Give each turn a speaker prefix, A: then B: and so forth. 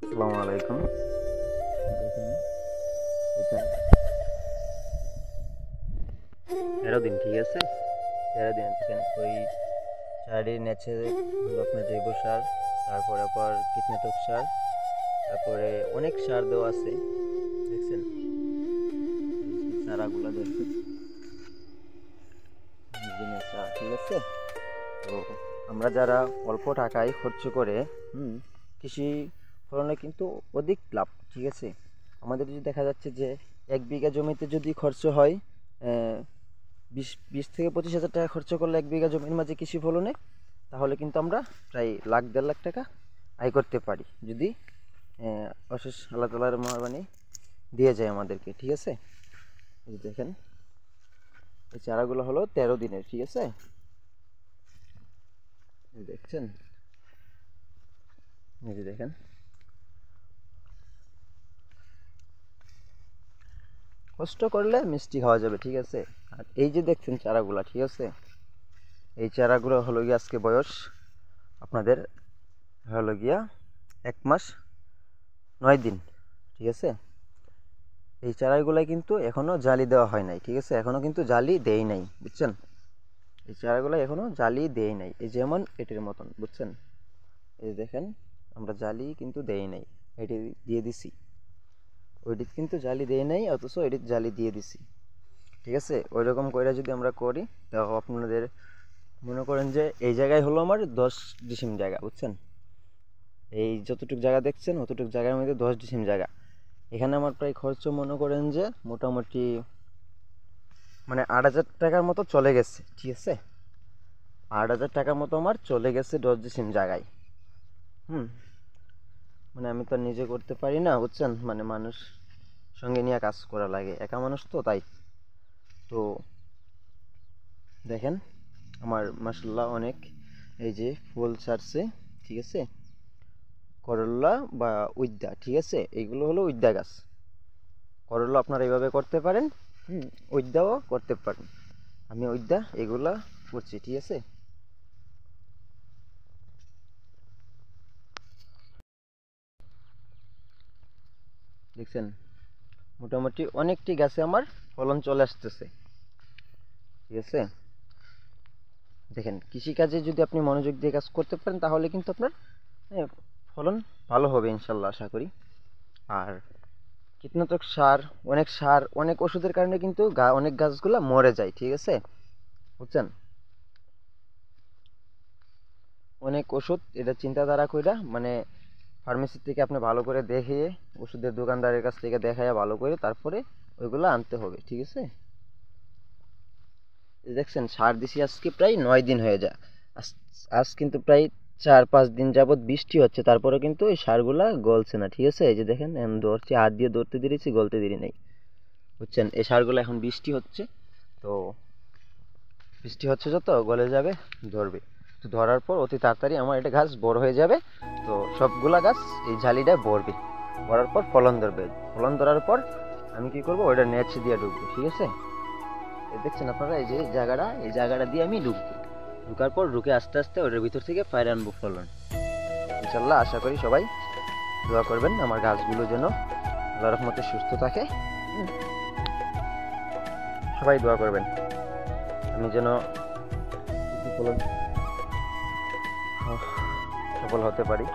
A: আসসালামু আলাইকুম। দেখেন এটা 13 দিন, ঠিক আছে। 13 দিন দেখেন ওই সারের নেচে হলো আপনার জৈব সার, তারপরে আবার কীটনাশক সার, তারপরে অনেক সার দেওয়া আছে। দেখছেন এই যে চারাগুলো দেখছেন, নেচা, ঠিক আছে। তো আমরা যারা অল্প টাকায় খরচ করে কৃষি ফলনে কিন্তু অধিক লাভ, ঠিক আছে। আমাদের যদি দেখা যাচ্ছে যে 1 বিঘা জমিতে যদি খরচ হয় 20 থেকে 25 হাজার টাকা খরচ করলে 1 বিঘা জমির মাঝে কৃষি ফলনে, তাহলে কিন্তু আমরা প্রায় লাখ 1.5 লাখ টাকা আয় করতে পারি, যদি অশেষ আল্লাহ তাআলার মেহেরবানি দিয়ে যায় আমাদেরকে, ঠিক আছে। এই যে দেখেন এই চারাগুলো হলো 13 দিনের, ঠিক আছে। এই দেখছেন, এই যে দেখেন কষ্ট করলে মিষ্টি খাওয়া যাবে, ঠিক আছে। আর এই যে দেখছেন চারাগুলা, ঠিক আছে, এই চারাগুলো হলো গিয়ে আজকে বয়স আপনাদের হলো গিয়া 1 মাস 9 দিন, ঠিক আছে। এই চারাগুলাই কিন্তু এখনো জালি দেওয়া হয় নাই, ঠিক আছে, এখনো কিন্তু জালি দেই নাই, বুঝছেন। এই চারাগুলো এখনো জালি দেই নাই, এই যেমন এটির মতন, বুঝছেন। এই দেখেন আমরা জালি কিন্তু দেই নাই, এটি দিয়ে দিছি। ওইটিতে কিন্তু জালি দেই নাই, অথচ এটির জালি দিয়ে দিছি, ঠিক আছে। ওই রকম করে যদি আমরা করি, তাও আপনাদের মনে করেন যে এই জায়গায় হলো আমার 10 ডিসিম জায়গা, বুঝছেন। এই যতটুকু জায়গা দেখছেন অতটুকু জায়গার মধ্যে 10 ডিসিম জায়গা। এখানে আমার প্রায় খরচ মনে করেন যে মোটামুটি মানে 8,000 টাকার মতো চলে গেছে, ঠিক আছে। 8,000 টাকার মতো আমার চলে গেছে 10 ডিসিম জায়গায়। মানে আমি তো আর নিজে করতে পারি না, বুঝছেন, মানে মানুষ সঙ্গে নিয়ে কাজ করা লাগে, একা মানুষ তো, তাই। তো দেখেন আমার মাশাআল্লাহ অনেক এই যে ফুল ছাড়ছে, ঠিক আছে। করল্লা বা উদ্যা, ঠিক আছে, এইগুলো হলো উদ্যা গাছ। করল্লা আপনারা এইভাবে করতে পারেন, উদ্যাও করতে পারেন। আমি উদ্যা এগুলা করছি, ঠিক আছে। দেখছেন মোটামুটি অনেকটি গাছে আমার ফলন চলে আসতেছে, ঠিক আছে। দেখেন কৃষিকাজে যদি আপনি মনোযোগ দিয়ে কাজ করতে পারেন, তাহলে কিন্তু আপনার ফলন ভালো হবে ইনশাল্লাহ, আশা করি। আর কীটনাশক সার অনেক ওষুধের কারণে কিন্তু অনেক গাছগুলা মরে যায়, ঠিক আছে, বুঝছেন। অনেক ওষুধ এটা চিন্তাধারা কইরা, মানে ফার্মেসি থেকে আপনি ভালো করে দেখিয়ে, ওষুধের দোকানদারের কাছ থেকে দেখাইয়া ভালো করে তারপরে ওইগুলো আনতে হবে, ঠিক আছে। দেখছেন সার দিছি আজকে প্রায় 9 দিন হয়ে যায়। আজ কিন্তু প্রায় 4-5 দিন যাবত বৃষ্টি হচ্ছে, তারপরে কিন্তু ওই সারগুলা গলছে না, ঠিক আছে। এই যে দেখেন ধরছি, হাত দিয়ে ধরতে দিয়েছি, গলতে দিই নাই, বুঝছেন। এই সারগুলো এখন বৃষ্টি হচ্ছে, তো বৃষ্টি হচ্ছে যত গলে যাবে, ধরবে। তো ধরার পর অতি তাড়াতাড়ি আমার এটা গাছ বড় হয়ে যাবে, তো সবগুলা গাছ এই ঝালিটা ভরবে, ভরার পর ফলন ধরবে। ফলন ধরার পর আমি কি করব, ওইটা নেট দিয়ে ঢুকবো, ঠিক আছে। এই দেখছেন আপনারা এই যে এই জায়গাটা দিয়ে আমি ঢুকবো, ঢুকার পর ঢুকে আস্তে আস্তে ওটার ভিতর থেকে ফাইর আনবো ফলন ইনশাল্লাহ। আশা করি সবাই দোয়া করবেন আমার গাছগুলো যেন আল্লাহর রহমতে সুস্থ থাকে। সবাই দোয়া করবেন আমি যেন ফলন সফল হতে পারি।